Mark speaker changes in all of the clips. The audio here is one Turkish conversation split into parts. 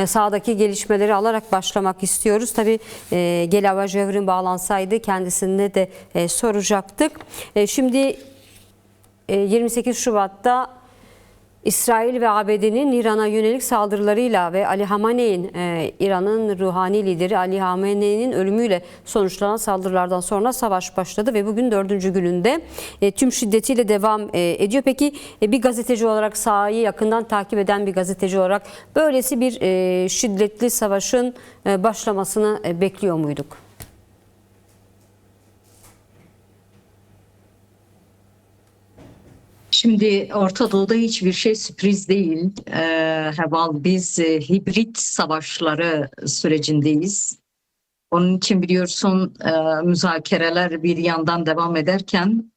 Speaker 1: sahadaki gelişmeleri alarak başlamak istiyoruz. Tabii Gelava Jevrin bağlansaydı kendisine de soracaktık. Şimdi 28 Şubat'ta İsrail ve ABD'nin İran'a yönelik saldırılarıyla ve Ali Hamene'in, İran'ın ruhani lideri Ali Hamene'nin ölümüyle sonuçlanan saldırılardan sonra savaş başladı ve bugün 4. gününde tüm şiddetiyle devam ediyor. Peki bir gazeteci olarak, sahayı yakından takip eden bir gazeteci olarak böylesi bir şiddetli savaşın başlamasını bekliyor muyduk?
Speaker 2: Şimdi Orta Doğu'da hiçbir şey sürpriz değil. Heval biz hibrit savaşları sürecindeyiz. Onun için biliyorsun müzakereler bir yandan devam ederken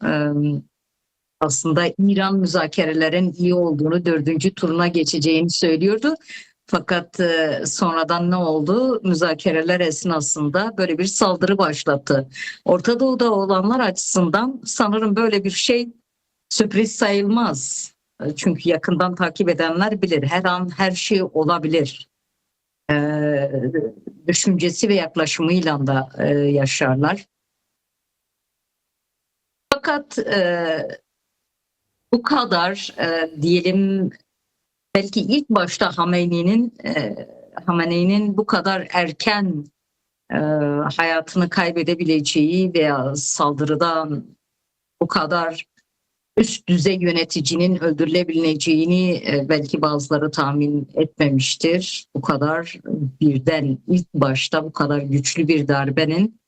Speaker 2: aslında İran müzakerelerin iyi olduğunu, 4. turuna geçeceğini söylüyordu. Fakat sonradan ne oldu? Müzakereler esnasında böyle bir saldırı başlattı. Orta Doğu'da olanlar açısından sanırım böyle bir şey sürpriz sayılmaz. Çünkü yakından takip edenler bilir. Her an her şey olabilir. Düşüncesi ve yaklaşımıyla da yaşarlar. Fakat bu kadar diyelim, belki ilk başta Hamene'nin bu kadar erken hayatını kaybedebileceği veya saldırıdan bu kadar üst düzey yöneticinin öldürülebileceğini belki bazıları tahmin etmemiştir. Bu kadar birden ilk başta bu kadar güçlü bir darbenin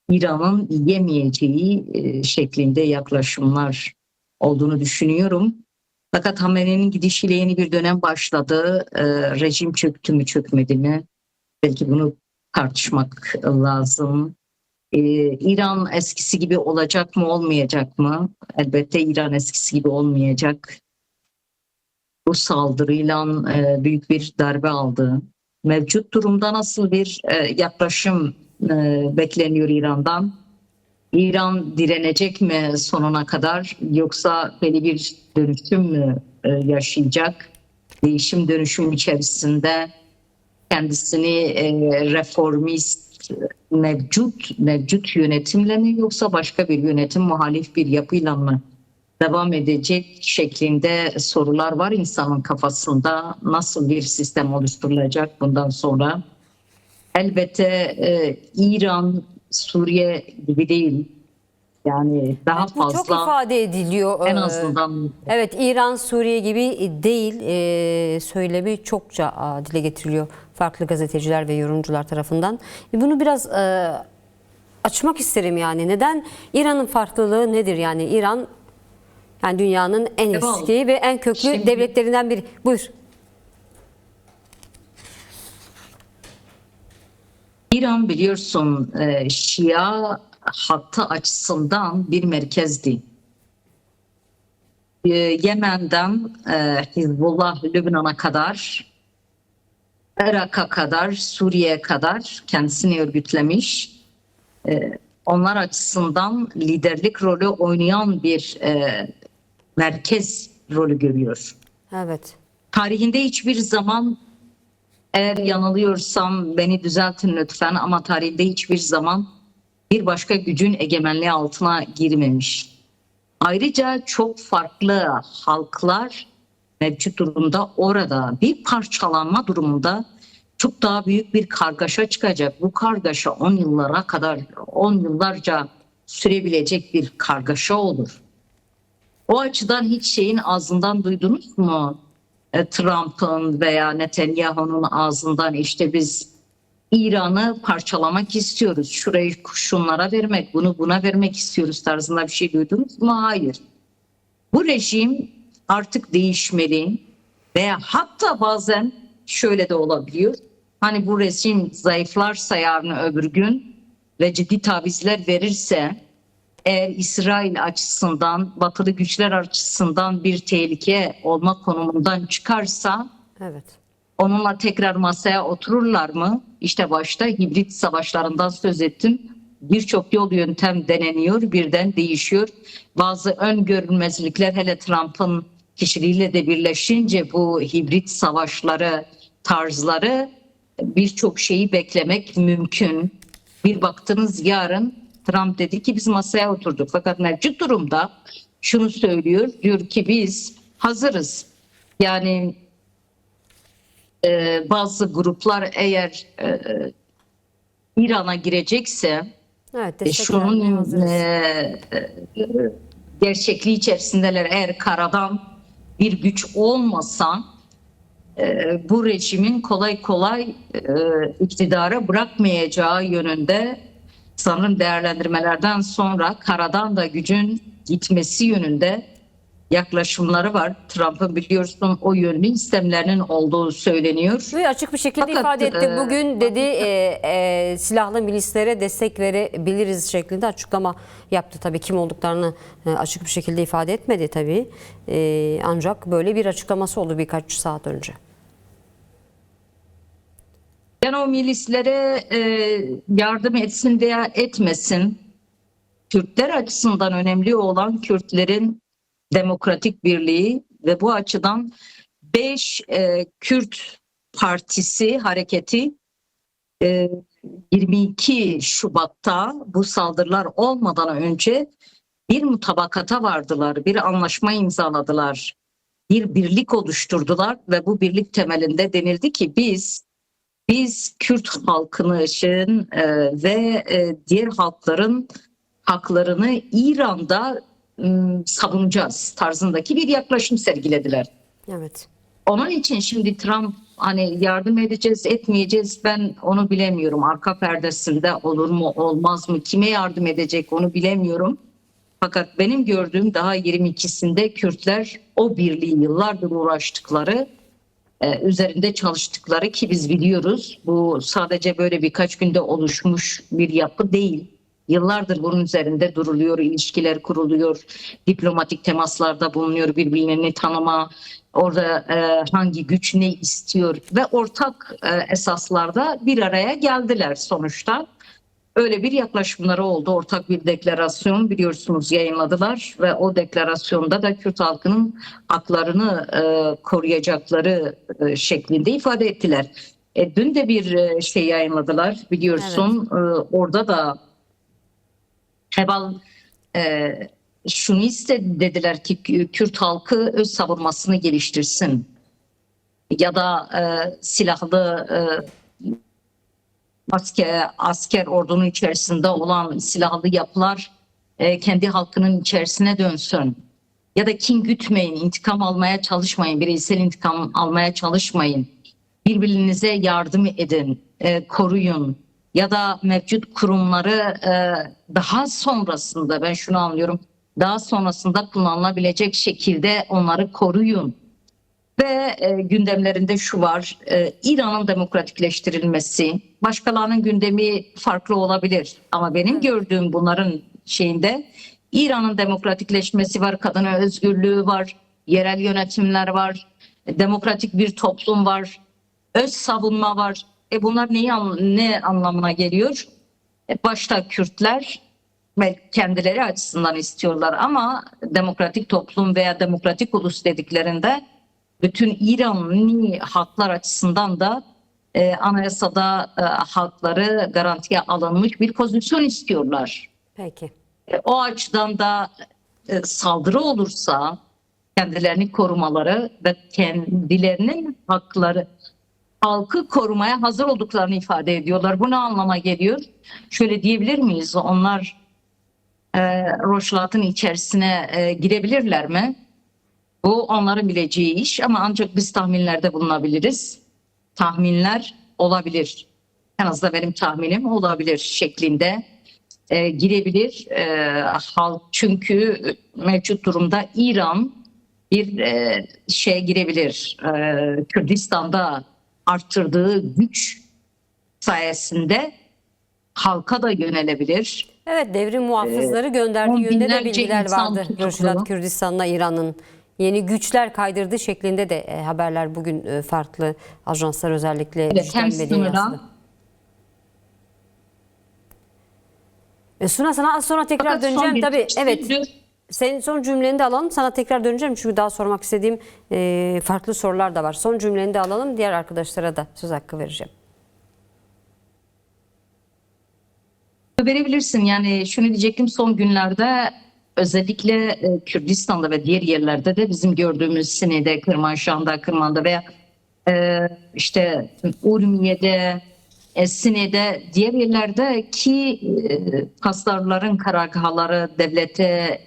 Speaker 2: İran'ın yemeyeceği şeklinde yaklaşımlar olduğunu düşünüyorum. Fakat Hamene'nin gidişiyle yeni bir dönem başladı. Rejim çöktü mü çökmedi mi? Belki bunu tartışmak lazım. İran eskisi gibi olacak mı olmayacak mı? Elbette İran eskisi gibi olmayacak. Bu saldırıyla büyük bir darbe aldı. Mevcut durumda nasıl bir yaklaşım bekleniyor İran'dan? İran direnecek mi sonuna kadar, yoksa belli bir dönüşüm mü yaşayacak? Değişim dönüşüm içerisinde kendisini reformist mevcut yönetimle mi, yoksa başka bir yönetim, muhalif bir yapıyla mı devam edecek şeklinde sorular var insanın kafasında. Nasıl bir sistem oluşturulacak bundan sonra? Elbette İran Suriye gibi değil. Yani daha
Speaker 1: Bu
Speaker 2: fazla,
Speaker 1: çok ifade ediliyor.
Speaker 2: en azından.
Speaker 1: Evet, İran Suriye gibi değil söylemi çokça dile getiriliyor farklı gazeteciler ve yorumcular tarafından. Bunu biraz açmak isterim yani. Neden? İran'ın farklılığı nedir? Yani İran yani dünyanın en eski ve en köklü devletlerinden biri. Buyur.
Speaker 2: İran biliyorsun Şia hattı açısından bir merkezdi. Yemen'den Hizbullah, Lübnan'a kadar, Irak'a kadar, Suriye'ye kadar kendisini örgütlemiş. Onlar açısından liderlik rolü oynayan bir merkez rolü görüyor.
Speaker 1: Evet.
Speaker 2: Tarihinde hiçbir zaman, eğer yanılıyorsam beni düzeltin lütfen, ama tarihinde hiçbir zaman bir başka gücün egemenliği altına girmemiş. Ayrıca çok farklı halklar mevcut durumda, orada bir parçalanma durumunda çok daha büyük bir kargaşa çıkacak. Bu kargaşa 10 yıllarca sürebilecek bir kargaşa olur. O açıdan hiç şeyin ağzından duydunuz mu? Trump'ın veya Netanyahu'nun ağzından işte biz İran'ı parçalamak istiyoruz, şurayı şunlara vermek, bunu buna vermek istiyoruz tarzında bir şey duydunuz mu? Hayır. Bu rejim artık değişmeli veya hatta bazen şöyle de olabiliyor. Hani bu rejim zayıflarsa yarın öbür gün ve ciddi tavizler verirse, eğer İsrail açısından, batılı güçler açısından bir tehlike olma konumundan çıkarsa,
Speaker 1: Evet.
Speaker 2: onunla tekrar masaya otururlar mı? İşte başta hibrit savaşlarından söz ettim. Birçok yol yöntem deneniyor, birden değişiyor. Bazı öngörülmezlikler, hele Trump'ın kişiliğiyle de birleşince bu hibrit savaşları tarzları birçok şeyi beklemek mümkün. Bir baktınız yarın Trump dedi ki biz masaya oturduk. Fakat mevcut durumda şunu söylüyor, diyor ki biz hazırız. Yani bazı gruplar eğer İran'a girecekse
Speaker 1: Evet, destek vermeye
Speaker 2: şunun
Speaker 1: hazırız.
Speaker 2: Gerçekliği içerisindeler. Eğer karadan bir güç olmasa bu rejimin kolay kolay iktidara bırakmayacağı yönünde sanırım değerlendirmelerden sonra karadan da gücün gitmesi yönünde yaklaşımları var. Trump'ın biliyorsun o yönlü istemlerinin olduğu söyleniyor.
Speaker 1: Ve açık bir şekilde
Speaker 2: Fakat,
Speaker 1: ifade etti. Bugün dedi silahlı milislere destek verebiliriz şeklinde açıklama yaptı. Tabii kim olduklarını açık bir şekilde ifade etmedi tabii. Ancak böyle bir açıklaması oldu birkaç saat önce.
Speaker 2: Yani o milislere yardım etsin veya etmesin, Kürtler açısından önemli olan Kürtlerin demokratik birliği ve bu açıdan 5 Kürt Partisi hareketi 22 Şubat'ta bu saldırılar olmadan önce bir mutabakata vardılar, bir anlaşma imzaladılar, bir birlik oluşturdular ve bu birlik temelinde denildi ki biz Kürt halkının ve diğer halkların haklarını İran'da savunacağız tarzındaki bir yaklaşım sergilediler.
Speaker 1: Evet.
Speaker 2: Onun için şimdi Trump hani yardım edeceğiz, etmeyeceğiz ben onu bilemiyorum. Arka perdesinde olur mu, olmaz mı, kime yardım edecek onu bilemiyorum. Fakat benim gördüğüm daha 22'sinde Kürtler o birliği yıllardır uğraştıkları, üzerinde çalıştıkları ki biz biliyoruz bu sadece böyle birkaç günde oluşmuş bir yapı değil. Yıllardır bunun üzerinde duruluyor, ilişkiler kuruluyor, diplomatik temaslarda bulunuyor, birbirlerini tanıma, orada hangi güç ne istiyor ve ortak esaslarda bir araya geldiler sonuçta. Öyle bir yaklaşımları oldu. Ortak bir deklarasyon biliyorsunuz yayınladılar ve o deklarasyonda da Kürt halkının haklarını koruyacakları şeklinde ifade ettiler. Dün de bir şey yayınladılar biliyorsun. Orada da Hebal şunu istedi dediler ki Kürt halkı öz savunmasını geliştirsin ya da silahlı asker ordunun içerisinde olan silahlı yapılar kendi halkının içerisine dönsün. Ya da kin gütmeyin, intikam almaya çalışmayın, bireysel intikam almaya çalışmayın. Birbirinize yardım edin, koruyun. Ya da mevcut kurumları daha sonrasında, ben şunu anlıyorum, daha sonrasında kullanılabilecek şekilde onları koruyun. Ve gündemlerinde şu var, İran'ın demokratikleştirilmesi, başkalarının gündemi farklı olabilir. Ama benim gördüğüm bunların şeyinde İran'ın demokratikleşmesi var, kadın özgürlüğü var, yerel yönetimler var, demokratik bir toplum var, öz savunma var. Bunlar ne anlamına geliyor? Başta Kürtler kendileri açısından istiyorlar ama demokratik toplum veya demokratik ulus dediklerinde bütün İranlı halklar açısından da anayasada halkları garantiye alınmış bir pozisyon istiyorlar.
Speaker 1: Peki.
Speaker 2: O açıdan da saldırı olursa kendilerini korumaları ve kendilerinin hakları halkı korumaya hazır olduklarını ifade ediyorlar. Bu ne anlama geliyor? Şöyle diyebilir miyiz? Onlar Roşlat'ın içerisine girebilirler mi? Bu onların bileceği iş ama ancak biz tahminlerde bulunabiliriz. Tahminler olabilir. En azından benim tahminim olabilir şeklinde girebilir. Halk çünkü mevcut durumda İran bir şeye girebilir. Kürdistan'da arttırdığı güç sayesinde halka da yönelebilir.
Speaker 1: Evet, devrim muhafızları gönderdiği yönde de
Speaker 2: binlerce
Speaker 1: bilgiler
Speaker 2: insan
Speaker 1: vardı.
Speaker 2: tutuklu.
Speaker 1: Rojhilat Kürdistan'la İran'ın yeni güçler kaydırdığı şeklinde de haberler bugün farklı ajanslar özellikle
Speaker 2: Evet,
Speaker 1: dijital
Speaker 2: hem
Speaker 1: medyaya
Speaker 2: sınıra
Speaker 1: yansıdı. Suna, sana az sonra tekrar
Speaker 2: fakat son
Speaker 1: döneceğim
Speaker 2: bir
Speaker 1: tabii. Evet.
Speaker 2: teşekkür.
Speaker 1: Senin son cümleni de alalım. Sana tekrar döneceğim çünkü daha sormak istediğim farklı sorular da var. Son cümleni de alalım. Diğer arkadaşlara da söz hakkı vereceğim.
Speaker 2: Verebilirsin. Yani şunu diyecektim, son günlerde özellikle Kürdistan'da ve diğer yerlerde de bizim gördüğümüz Sine'de, Kırmanşah'da, Kırman'da veya işte Urmiye'de, Sine'de, diğer yerlerdeki paslarların karargahları, devlete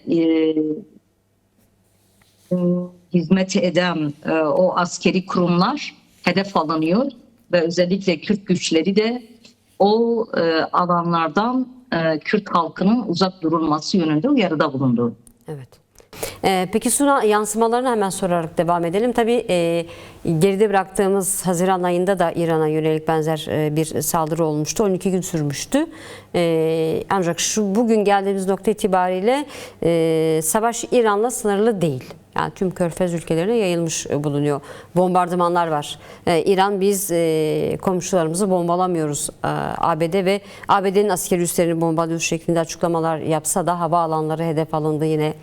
Speaker 2: hizmet eden o askeri kurumlar hedef alınıyor ve özellikle Kürt güçleri de o alanlardan Kürt halkının uzak durulması yönünde uyarıda bulundu.
Speaker 1: Evet. Peki Suna, yansımalarını hemen sorarak devam edelim. Tabii geride bıraktığımız Haziran ayında da İran'a yönelik benzer bir saldırı olmuştu. 12 gün sürmüştü. Ancak bugün geldiğimiz nokta itibariyle savaş İran'la sınırlı değil. Yani tüm Körfez ülkelerine yayılmış bulunuyor. Bombardımanlar var. İran, biz komşularımızı bombalamıyoruz. ABD ve ABD'nin askeri üslerini bombalıyoruz şeklinde açıklamalar yapsa da havaalanları hedef alındı, yine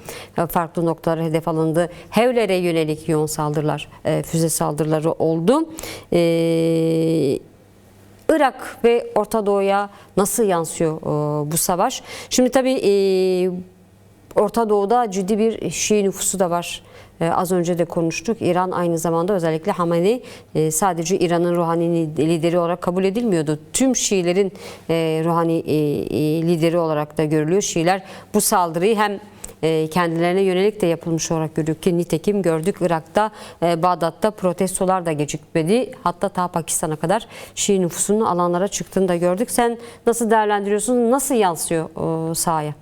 Speaker 1: farklı noktalara hedef alındı. Hevlere yönelik yoğun saldırılar, füze saldırıları oldu. Irak ve Orta Doğu'ya nasıl yansıyor bu savaş? Şimdi tabii Orta Doğu'da ciddi bir Şii nüfusu da var. Az önce de konuştuk. İran aynı zamanda, özellikle Hamenei sadece İran'ın ruhani lideri olarak kabul edilmiyordu. Tüm Şiilerin ruhani lideri olarak da görülüyor. Şiiler bu saldırıyı hem kendilerine yönelik de yapılmış olarak görüyor ki nitekim gördük, Irak'ta, Bağdat'ta protestolar da gecikmedi. Hatta ta Pakistan'a kadar Şii nüfusunun alanlara çıktığını da gördük. Sen nasıl değerlendiriyorsun? Nasıl yansıyor sahaya?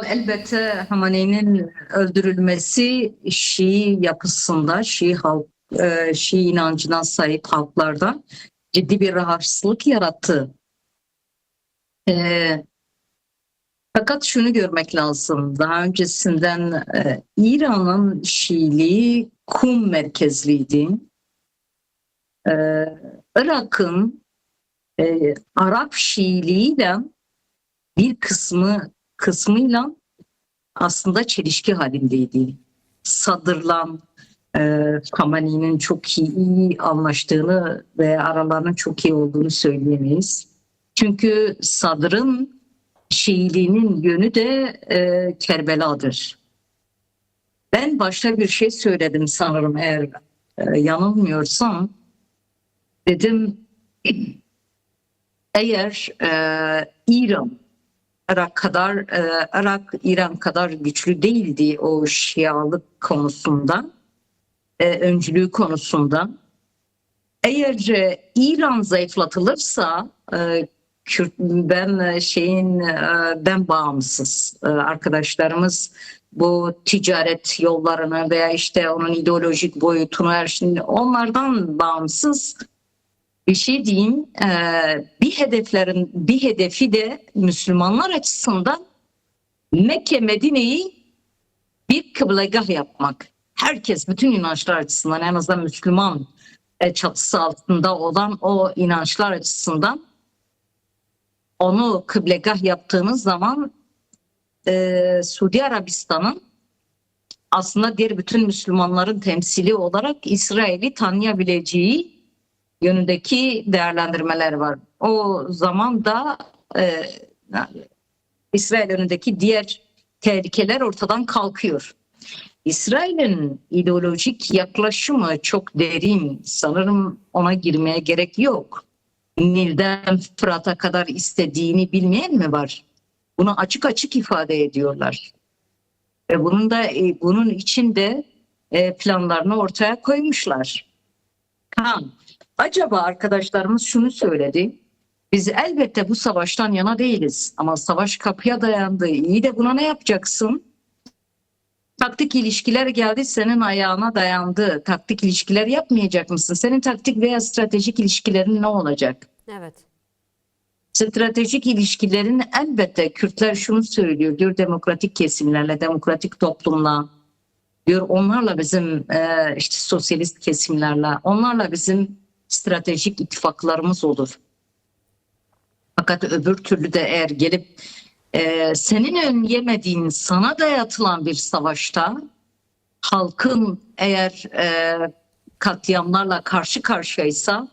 Speaker 2: Elbette Hamaney'nin öldürülmesi Şii yapısında, Şii inancına sahip halklarda ciddi bir rahatsızlık yarattı. Fakat şunu görmek lazım. Daha öncesinden İran'ın Şiiliği Kum merkezliydi. Irak'ın Arap Şiiliğiyle bir kısmıyla aslında çelişki halindeydi. Sadr'la Khamenei'nin çok iyi anlaştığını ve aralarının çok iyi olduğunu söyleyemeyiz. Çünkü Sadr'ın Şiiliğinin yönü de Kerbela'dır. Ben başta bir şey söyledim sanırım, eğer yanılmıyorsam. Dedim, eğer İran İran kadar güçlü değildi o Şialık konusunda, öncülüğü konusunda. Eğer İran zayıflatılırsa ben bağımsız arkadaşlarımız bu ticaret yollarını veya işte onun ideolojik boyutunu, her şeyini, onlardan bağımsız bir şey diyeyim, bir hedefi de Müslümanlar açısından Mekke, Medine'yi bir kıblegah yapmak. Herkes, bütün inançlar açısından, en azından Müslüman çatısı altında olan o inançlar açısından onu kıblegah yaptığınız zaman Suudi Arabistan'ın aslında diğer bütün Müslümanların temsili olarak İsrail'i tanıyabileceği yönündeki değerlendirmeler var. O zaman da İsrail önündeki diğer tehlikeler ortadan kalkıyor. İsrail'in ideolojik yaklaşımı çok derin. Sanırım ona girmeye gerek yok. Nil'den Fırat'a kadar istediğini bilmeyen mi var? Bunu açık açık ifade ediyorlar. Ve bunun için de planlarını ortaya koymuşlar. Acaba arkadaşlarımız şunu söyledi. Biz elbette bu savaştan yana değiliz. Ama savaş kapıya dayandı. İyi de buna ne yapacaksın? Taktik ilişkiler geldi, senin ayağına dayandı. Taktik ilişkiler yapmayacak mısın? Senin taktik veya stratejik ilişkilerin ne olacak?
Speaker 1: Evet.
Speaker 2: Stratejik ilişkilerin elbette, Kürtler şunu söylüyor diyor, demokratik kesimlerle, demokratik toplumla diyor, onlarla bizim işte sosyalist kesimlerle, onlarla bizim stratejik ittifaklarımız olur. Fakat öbür türlü de eğer gelip senin önleyemediğin, sana dayatılan bir savaşta halkın eğer katliamlarla karşı karşıyaysa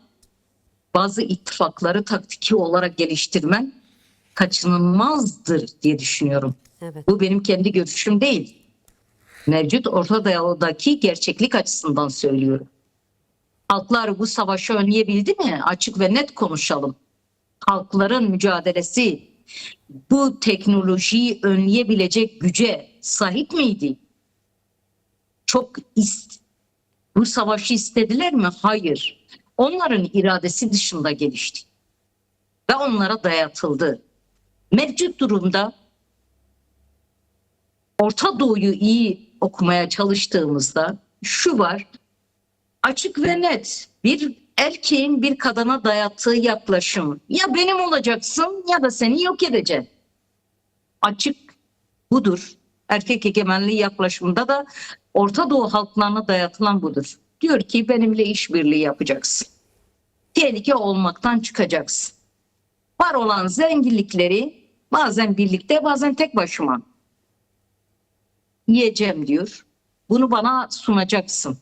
Speaker 2: bazı ittifakları taktiki olarak geliştirmen kaçınılmazdır diye düşünüyorum.
Speaker 1: Evet.
Speaker 2: Bu benim kendi görüşüm değil. Mevcut Orta Doğu'daki gerçeklik açısından söylüyorum. Halklar bu savaşı önleyebildi mi? Açık ve net konuşalım. Halkların mücadelesi bu teknolojiyi önleyebilecek güce sahip miydi? Bu savaşı istediler mi? Hayır. Onların iradesi dışında gelişti. Ve onlara dayatıldı. Mevcut durumda Orta Doğu'yu iyi okumaya çalıştığımızda şu var. Açık ve net bir erkeğin bir kadına dayattığı yaklaşım. Ya benim olacaksın ya da seni yok edeceğim. Açık budur. Erkek egemenliği yaklaşımında da Orta Doğu halklarına dayatılan budur. Diyor ki benimle işbirliği yapacaksın. Tehlike olmaktan çıkacaksın. Var olan zenginlikleri bazen birlikte bazen tek başıma yiyeceğim diyor. Bunu bana sunacaksın.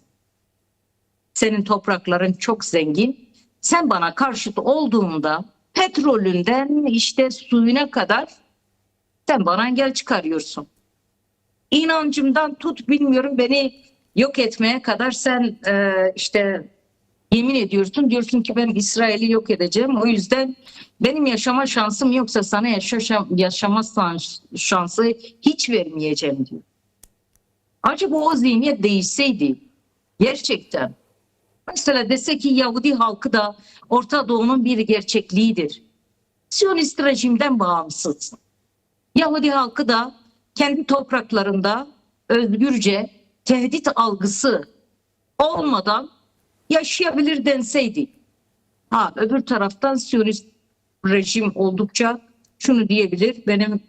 Speaker 2: Senin toprakların çok zengin. Sen bana karşıt olduğunda petrolünden işte suyuna kadar sen bana engel çıkarıyorsun. İnancımdan tut bilmiyorum beni yok etmeye kadar sen işte yemin ediyorsun. Diyorsun ki ben İsrail'i yok edeceğim. O yüzden benim yaşama şansım yoksa sana yaşama şansı hiç vermeyeceğim diyor. Acaba o zihniyet değişseydi gerçekten. Mesela dese ki Yahudi halkı da Orta Doğu'nun bir gerçekliğidir. Siyonist rejimden bağımsız. Yahudi halkı da kendi topraklarında özgürce tehdit algısı olmadan yaşayabilir denseydi. Öbür taraftan Siyonist rejim oldukça şunu diyebilir. Benim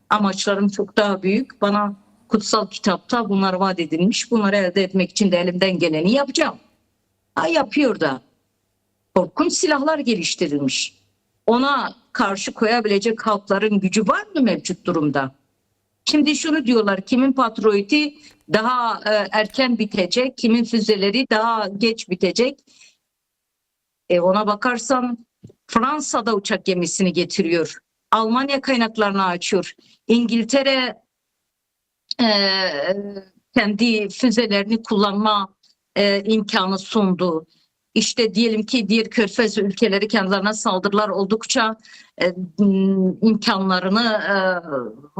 Speaker 2: amaçlarım çok daha büyük. Bana kutsal kitapta bunlar vaat edilmiş. Bunları elde etmek için de elimden geleni yapacağım. Yapıyor da. Korkunç silahlar geliştirilmiş. Ona karşı koyabilecek halkların gücü var mı mevcut durumda? Şimdi şunu diyorlar, kimin patriotu daha erken bitecek, kimin füzeleri daha geç bitecek. Ona bakarsan Fransa'da uçak gemisini getiriyor. Almanya kaynaklarını açıyor. İngiltere kendi füzelerini kullanma imkanı sundu. İşte diyelim ki diğer Körfez ülkeleri kendilerine saldırılar oldukça imkanlarını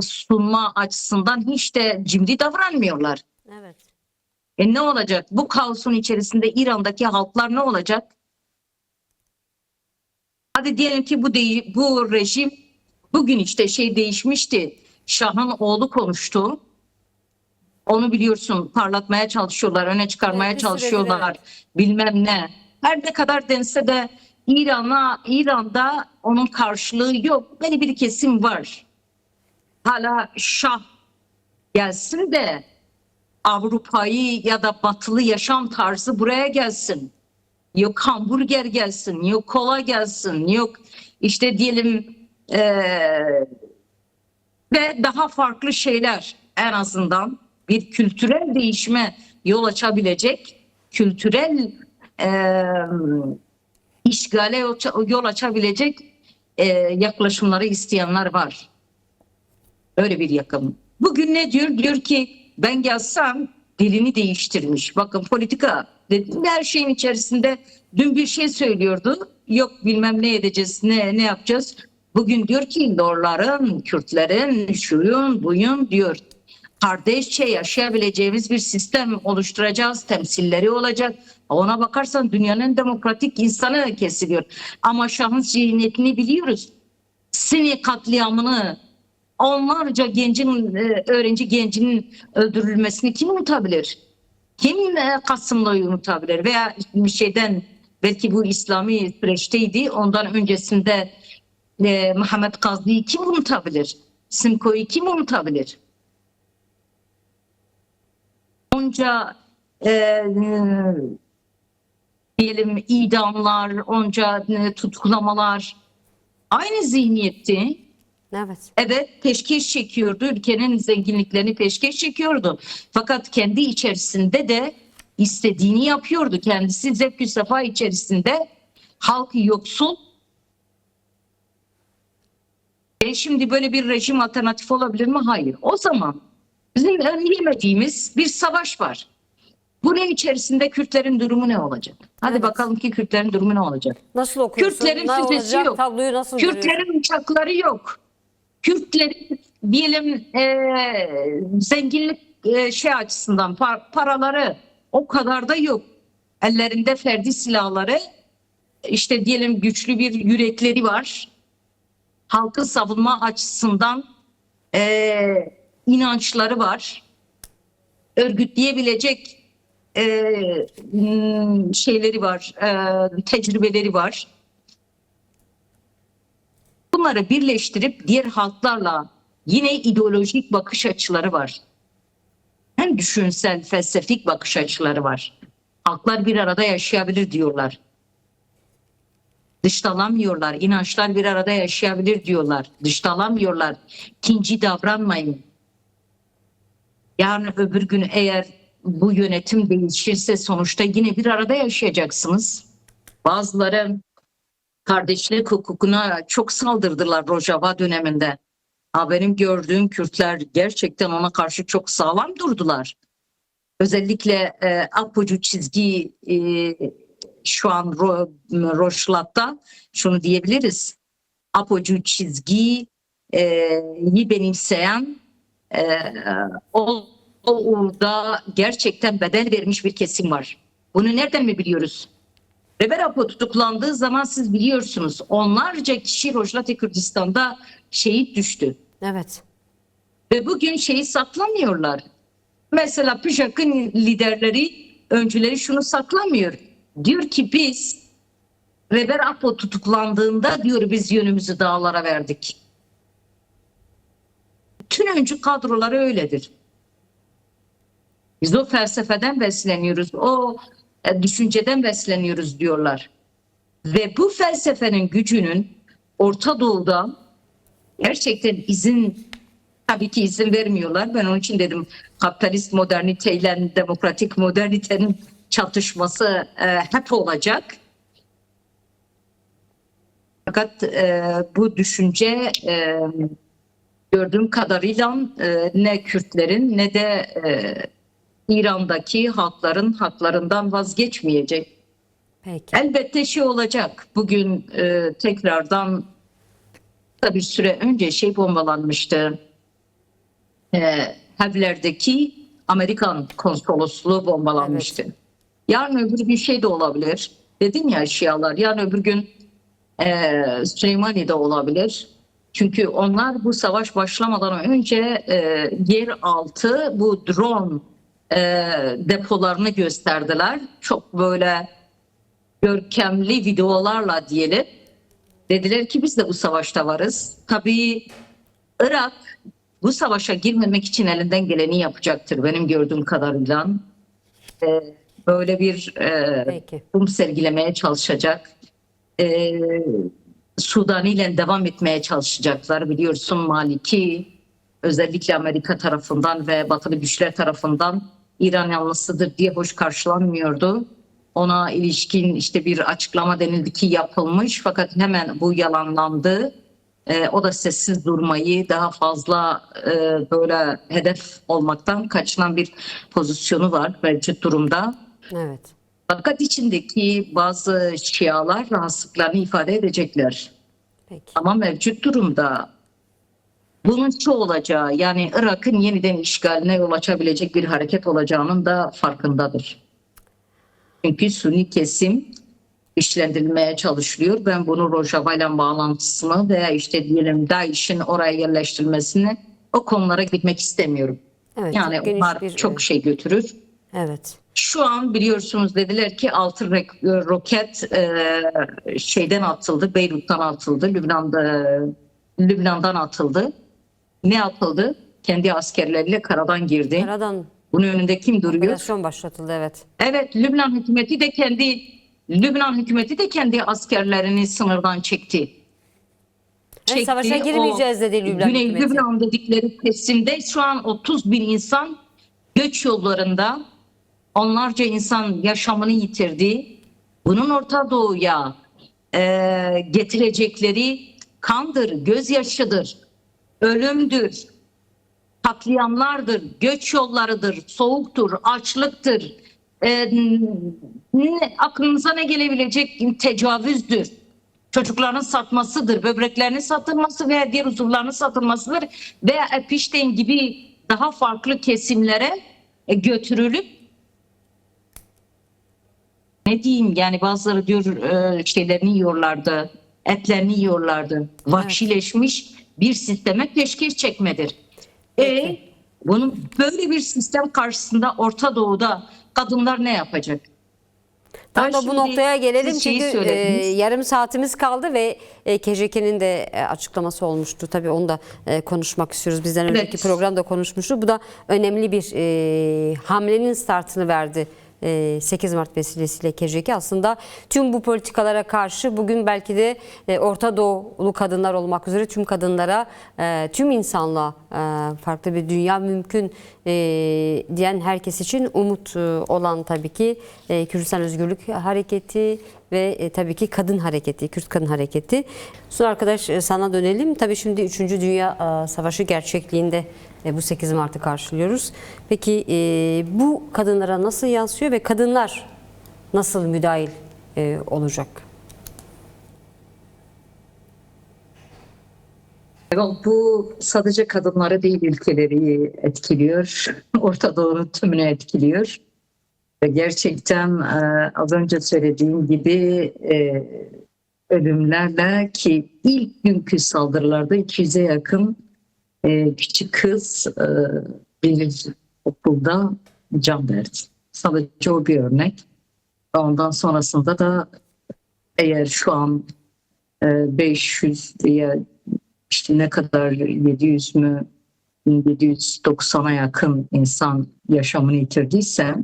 Speaker 2: sunma açısından hiç de cimri davranmıyorlar.
Speaker 1: Evet.
Speaker 2: Ne olacak? Bu kaosun içerisinde İran'daki halklar ne olacak? Hadi diyelim ki bu rejim bugün işte değişmişti. Şah'ın oğlu konuştu. Onu biliyorsun parlatmaya çalışıyorlar, öne çıkarmaya
Speaker 1: Evet, bir süredir,
Speaker 2: çalışıyorlar.
Speaker 1: evet.
Speaker 2: Bilmem ne. Her ne kadar dense de İran'da onun karşılığı yok. Böyle bir kesim var. Hala Şah gelsin de Avrupa'yı ya da batılı yaşam tarzı buraya gelsin. Yok hamburger gelsin, yok kola gelsin, yok işte diyelim ve daha farklı şeyler en azından bir kültürel değişime yol açabilecek, kültürel işgale yol açabilecek yaklaşımları isteyenler var. Öyle bir yakın. Bugün ne diyor? Diyor ki ben gelsem dilini değiştirmiş. Bakın politika dedim, her şeyin içerisinde dün bir şey söylüyordu. Yok bilmem ne edeceğiz, ne yapacağız. Bugün diyor ki Lorların, Kürtlerin, şuyun, buyun diyor. Kardeşçe yaşayabileceğimiz bir sistem oluşturacağız. Temsilleri olacak. Ona bakarsan dünyanın en demokratik insanı kesiliyor. Ama Şah'ın zihniyetini biliyoruz. Sini katliamını, onlarca öğrenci gencinin öldürülmesini kim unutabilir? Kim Kasım'la unutabilir? Veya bir şeyden belki bu İslami süreçteydi. Ondan öncesinde Muhammed Kazlı'yı kim unutabilir? Simko'yu kim unutabilir? Onca diyelim idamlar, onca tutuklamalar aynı zihniyetti.
Speaker 1: Evet.
Speaker 2: Evet peşkeş çekiyordu. Ülkenin zenginliklerini peşkeş çekiyordu. Fakat kendi içerisinde de istediğini yapıyordu. Kendisi zevk-ü sefa içerisinde halk yoksul. Şimdi böyle bir rejim alternatif olabilir mi? Hayır. O zaman bizim önleyemediğimiz bir savaş var. Bunun içerisinde Kürtlerin durumu ne olacak? Hadi
Speaker 1: Evet.
Speaker 2: bakalım ki Kürtlerin durumu ne olacak?
Speaker 1: Nasıl okuyorsun?
Speaker 2: Kürtlerin
Speaker 1: Ne
Speaker 2: füzesi
Speaker 1: olacak?
Speaker 2: yok.
Speaker 1: Tabloyu nasıl görüyorsun?
Speaker 2: Kürtlerin uçakları yok. Kürtlerin diyelim zenginlik şey açısından paraları o kadar da yok. Ellerinde ferdi silahları, işte diyelim güçlü bir yürekleri var. Halkı savunma açısından inançları var. Örgütleyebilecek şeyleri var, tecrübeleri var. Bunları birleştirip diğer halklarla yine ideolojik bakış açıları var. Hem düşünsel, felsefik bakış açıları var. Halklar bir arada yaşayabilir diyorlar. Dıştalamıyorlar. İnançlar bir arada yaşayabilir diyorlar. Dıştalamıyorlar. Kinci davranmayın. Yarın öbür gün eğer bu yönetim değişirse sonuçta yine bir arada yaşayacaksınız. Bazıları kardeşlik hukukuna çok saldırdılar Rojava döneminde. Benim gördüğüm Kürtler gerçekten ona karşı çok sağlam durdular. Özellikle Apocu çizgi şu an Rojava'da şunu diyebiliriz. Apocu çizgiyi benimseyen orada gerçekten bedel vermiş bir kesim var. Bunu nereden mi biliyoruz? Reber Apo tutuklandığı zaman siz biliyorsunuz onlarca kişi Rojava Kürdistan'da şehit düştü.
Speaker 1: Evet.
Speaker 2: Ve bugün şeyi saklamıyorlar. Mesela PJAK'ın liderleri, öncüleri şunu saklamıyor. Diyor ki biz Reber Apo tutuklandığında diyor biz yönümüzü dağlara verdik. Bütün öncü kadroları öyledir. Biz o felsefeden besleniyoruz, o düşünceden besleniyoruz diyorlar. Ve bu felsefenin gücünün Orta Doğu'da gerçekten tabii ki izin vermiyorlar. Ben onun için dedim kapitalist moderniteyle demokratik modernitenin çatışması hep olacak. Fakat bu düşünce gördüğüm kadarıyla ne Kürtlerin ne de İran'daki halkların haklarından vazgeçmeyecek.
Speaker 1: Peki.
Speaker 2: Elbette şey olacak. Bugün tekrardan bir süre önce bombalanmıştı. Havler'deki Amerikan konsolosluğu bombalanmıştı.
Speaker 1: Evet.
Speaker 2: Yarın öbür gün şey de olabilir. Dedin ya Şialar. Yarın öbür gün Süleymaniye'de olabilir. Çünkü onlar bu savaş başlamadan önce yeraltı bu drone depolarını gösterdiler. Çok böyle görkemli videolarla diyelim. Dediler ki biz de bu savaşta varız. Tabii Irak bu savaşa girmemek için elinden geleni yapacaktır benim gördüğüm kadarıyla. Böyle bir durum sergilemeye çalışacak. Sudan ile devam etmeye çalışacaklar. Biliyorsun Maliki özellikle Amerika tarafından ve batılı güçler tarafından İran yanlısıdır diye hoş karşılanmıyordu. Ona ilişkin işte bir açıklama denildi ki yapılmış fakat hemen bu yalanlandı. O da sessiz durmayı daha fazla böyle hedef olmaktan kaçınan bir pozisyonu var mevcut durumda.
Speaker 1: Evet.
Speaker 2: Fakat içindeki bazı Şialar rahatsızlıklarını ifade edecekler.
Speaker 1: Peki.
Speaker 2: Ama mevcut durumda bunun şu olacağı yani Irak'ın yeniden işgaline yol açabilecek bir hareket olacağının da farkındadır. Çünkü Sunni kesim güçlendirilmeye çalışılıyor. Ben bunu Rojava ile bağlantısını veya işte diyelim DAEŞ'in oraya yerleştirilmesini o konulara gitmek istemiyorum.
Speaker 1: Evet,
Speaker 2: Yani onlar çok şey götürür.
Speaker 1: Evet.
Speaker 2: Şu an biliyorsunuz dediler ki 6 roket şeyden atıldı, Beyrut'tan atıldı, Lübnan'dan atıldı. Ne atıldı? Kendi askerleriyle karadan girdi.
Speaker 1: Karadan
Speaker 2: bunun önünde kim duruyor?
Speaker 1: operasyon başlatıldı, evet.
Speaker 2: Evet, Lübnan hükümeti de kendi askerlerini sınırdan çekti.
Speaker 1: Yani savaşa girmeyeceğiz dedi Lübnan
Speaker 2: Güney
Speaker 1: hükümeti.
Speaker 2: Lübnan dedikleri kesimde şu an 30 bin insan göç yollarında, onlarca insan yaşamını yitirdi. Bunun Orta Doğu'ya getirecekleri kandır, gözyaşıdır, ölümdür, katliamlardır, göç yollarıdır, soğuktur, açlıktır. Aklınıza ne gelebilecek tecavüzdür. Çocukların satmasıdır, böbreklerinin satılması veya diğer uzuvlarının satılmasıdır veya Epstein gibi daha farklı kesimlere götürülüp ne diyeyim yani bazıları diyor şeylerini yiyorlardı, etlerini yiyorlardı. Vahşileşmiş bir sisteme peşkeş çekmedir. Bunun böyle bir sistem karşısında Orta Doğu'da kadınlar ne yapacak?
Speaker 1: Tam da bu noktaya gelelim çünkü
Speaker 2: söylediniz.
Speaker 1: yarım saatimiz kaldı ve KJK'nin de açıklaması olmuştu. Tabii onu da konuşmak istiyoruz. Bizden önceki programda konuşmuştuk. Bu da önemli bir hamlenin startını verdi. 8 Mart vesilesiyle KJK aslında tüm bu politikalara karşı bugün belki de Orta Doğulu kadınlar olmak üzere tüm kadınlara, tüm insanlığa farklı bir dünya mümkün diyen herkes için umut olan tabii ki Kürdistan Özgürlük Hareketi ve tabii ki kadın hareketi, Kürt kadın hareketi. Sonra arkadaş sana dönelim. Tabii şimdi 3. Dünya Savaşı gerçekliğinde bu 8 Mart'ı karşılıyoruz. Peki bu kadınlara nasıl yansıyor ve kadınlar nasıl müdahil olacak?
Speaker 2: Bu sadece kadınları değil ülkeleri etkiliyor. Orta Doğu'nun tümünü etkiliyor. Ve gerçekten az önce söylediğim gibi ölümlerle ki ilk günkü saldırılarda 200'e yakın küçük kız bir okulda can verdi. Sadece o bir örnek. Ondan sonrasında da eğer şu an 500 veya işte ne kadar 700 mü 790'a yakın insan yaşamını yitirdiyse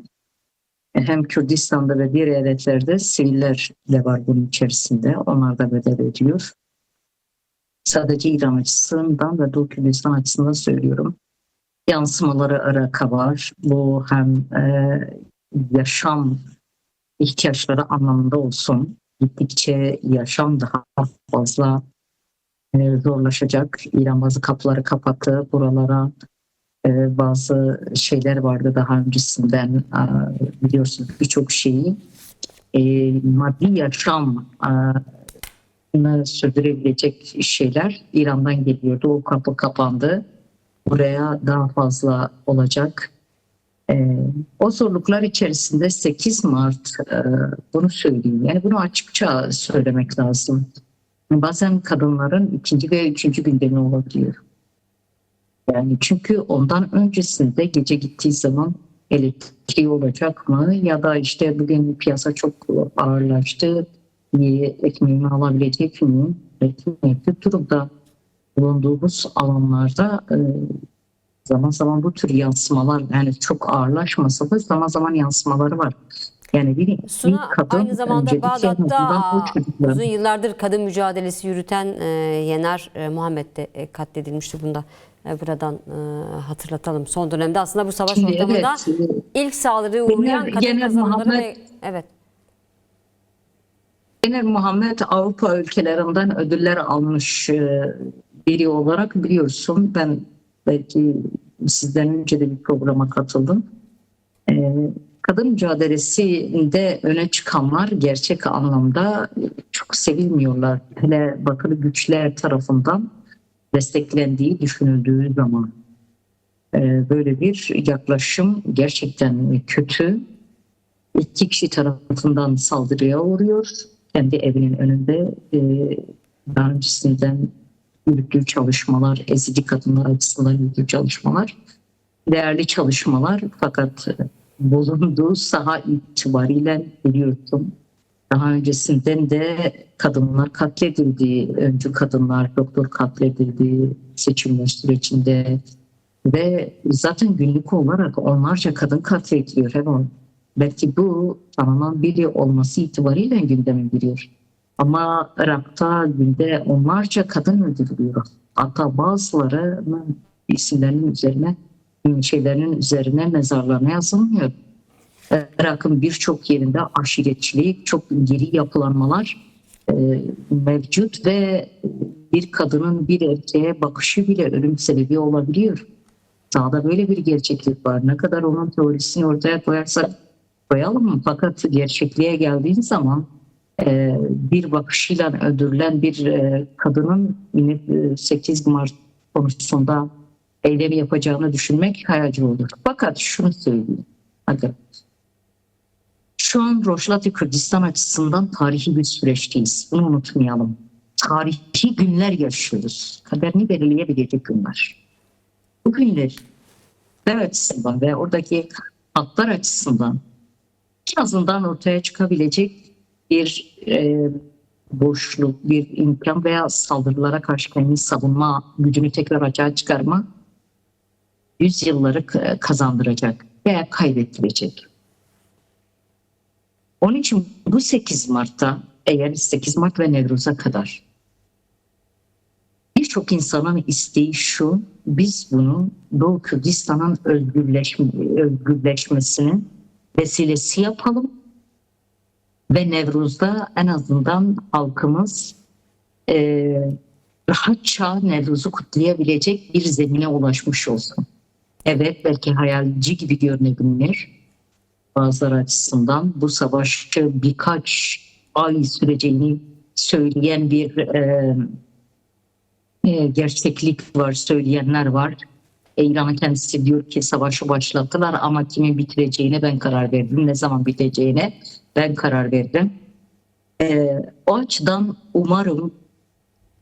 Speaker 2: hem Kürdistan'da ve diğer eyaletlerde siviller de var bunun içerisinde. Onlar da bedel ödüyor. Sadece İran açısından ve Doğu Kürdistan açısından söylüyorum. Yansımaları Irak'a var. Bu hem yaşam ihtiyaçları anlamında olsun. Gittikçe yaşam daha fazla zorlaşacak. İran bazı kapıları kapattı. Buralara bazı şeyler vardı daha öncesinden biliyorsunuz birçok şeyi maddi yaşam sürdürebilecek şeyler İran'dan geliyordu. O kapı kapandı. Buraya daha fazla olacak. O zorluklar içerisinde 8 Mart bunu söyleyeyim. Yani bunu açıkça söylemek lazım. Bazen kadınların ikinci ve üçüncü gündemi olabiliyor. Yani çünkü ondan öncesinde gece gittiği zaman elektriği olacak mı? Ya da işte bugün piyasa çok ağırlaştı. Ekmeğimi alabilecek miyim? Mevcut durumda bulunduğumuz alanlarda zaman zaman bu tür yansımalar yani çok ağırlaşmasa da zaman zaman yansımaları var. Yani bir kadın
Speaker 1: aynı zamanda Bağdat'ta uzun yıllardır kadın mücadelesi yürüten Yener Muhammed de katledilmişti. Bunu da buradan hatırlatalım. Son dönemde aslında bu savaş ortamında ilk saldırıya uğrayan kadın kazanımları evet.
Speaker 2: Yener Muhammed Avrupa ülkelerinden ödüller almış biri olarak biliyorsun. Ben belki sizden önce de bir programa katıldım. Kadın mücadelesinde öne çıkanlar gerçek anlamda çok sevilmiyorlar. Hele batılı güçler tarafından desteklendiği düşünüldüğü zaman böyle bir yaklaşım gerçekten kötü. İki kişi tarafından saldırıya uğruyor. Kendi evinin önünde daha öncesinden yürüttüğü çalışmalar, ezici kadınlar açısından yürüttüğü çalışmalar, değerli çalışmalar fakat bulunduğu saha itibariyle biliyorsun. Daha öncesinden de kadınlar katledildi, öncü kadınlar, doktor katledildi seçimler sürecinde ve zaten günlük olarak onlarca kadın katlediliyor. Belki bu tanınan biri olması itibariyle gündeme giriyor. Ama Irak'ta günde onlarca kadın öldürülüyor. Hatta bazılarının isimlerinin üzerine şeylerinin üzerine mezarlarına yazılmıyor. Irak'ın birçok yerinde aşiretçilik, çok geri yapılanmalar mevcut ve bir kadının bir erkeğe bakışı bile ölüm sebebi olabiliyor. Sahada böyle bir gerçeklik var. Ne kadar onun teorisini ortaya koyarsak koyalım, fakat gerçekliğe geldiğin zaman bir bakışıyla öldürülen bir kadının yine 8 Mart konusunda eylem yapacağını düşünmek hayalci olur. Fakat şunu söyleyeyim. Hadi. Şu an Rojava Kürdistan açısından tarihi bir süreçteyiz. Bunu unutmayalım. Tarihi günler yaşıyoruz. Kaderini belirleyebilecek günler. Bu günler açısından ve oradaki halklar açısından en azından ortaya çıkabilecek bir boşluk, bir imkan veya saldırılara karşı kendini savunma gücünü tekrar açığa çıkarma yüzyılları kazandıracak veya kaybettirecek. Onun için bu 8 Mart'ta, eğer 8 Mart ve Nevruz'a kadar birçok insanın isteği şu: biz bunu Doğu Kürdistan'ın özgürleşmesinin vesilesi yapalım ve Nevruz'da en azından halkımız rahatça Nevruz'u kutlayabilecek bir zemine ulaşmış olsun. Evet, belki hayalci gibi görünebilir bazıları açısından. Bu savaşı birkaç ay süreceğini söyleyen bir gerçeklik var, söyleyenler var. İran'ın kendisi diyor ki savaşı başlattılar ama kimin bitireceğine ben karar verdim. Ne zaman biteceğine ben karar verdim. O açıdan umarım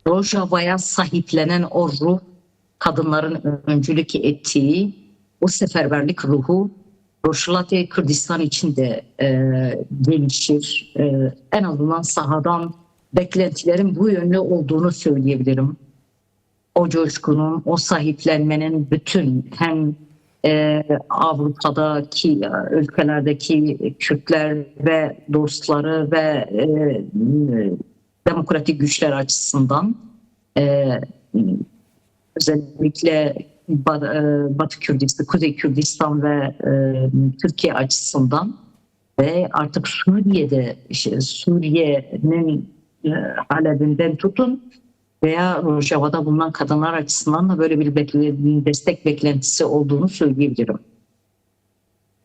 Speaker 2: Rojava'ya sahiplenen o ruh, kadınların öncülük ettiği o seferberlik ruhu Rojava Kürdistan için de gelişir. En azından sahadan beklentilerin bu yönde olduğunu söyleyebilirim. O coşkunun, o sahiplenmenin bütün hem Avrupa'daki ülkelerdeki Kürtler ve dostları ve demokratik güçler açısından özellikle Batı Kürdistan, Kuzey Kürdistan ve Türkiye açısından ve artık Suriye'nin Halep'inden tutun veya Rojava'da bulunan kadınlar açısından da böyle bir destek beklentisi olduğunu söyleyebilirim.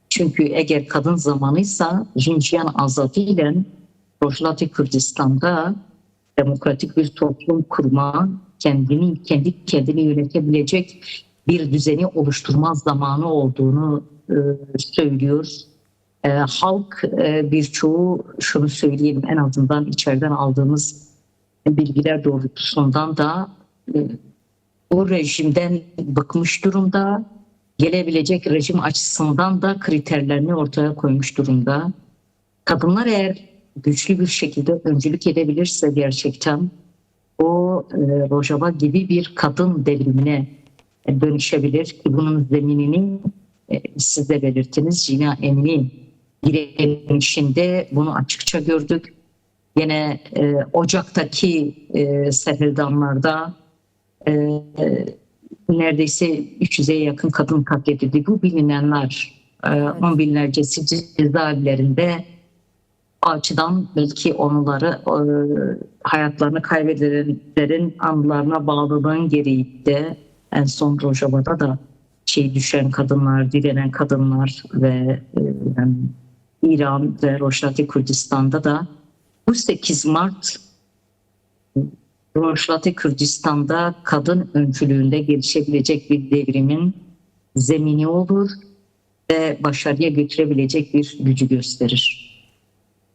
Speaker 2: Çünkü eğer kadın zamanıysa Jinjiyan Azadi ile Rojava Kürdistan'da demokratik bir toplum kurma, kendi kendini yönetebilecek bir düzeni oluşturma zamanı olduğunu söylüyor. Halk birçoğu, şunu söyleyeyim, en azından içeriden aldığımız bilgiler doğrultusundan da o rejimden bıkmış durumda, gelebilecek rejim açısından da kriterlerini ortaya koymuş durumda. Kadınlar eğer güçlü bir şekilde öncülük edebilirse gerçekten o Rojava gibi bir kadın devrimine dönüşebilir ki bunun zeminini siz de belirttiniz. Jina Emini direnişinde bunu açıkça gördük. Yine Ocak'taki seferdanlarda neredeyse 300'e yakın kadın katledildi. Bu bilinenler, on binlercesi cezaevlerinde. O açıdan belki onları hayatlarını kaybedenlerin anılarına bağlılığın gereği de en son Rojava'da da düşen kadınlar, direnen kadınlar ve İran ve Rojava Kürdistan'da da bu 8 Mart Rojava Kürdistan'da kadın öncülüğünde gelişebilecek bir devrimin zemini olur ve başarıya götürebilecek bir gücü gösterir.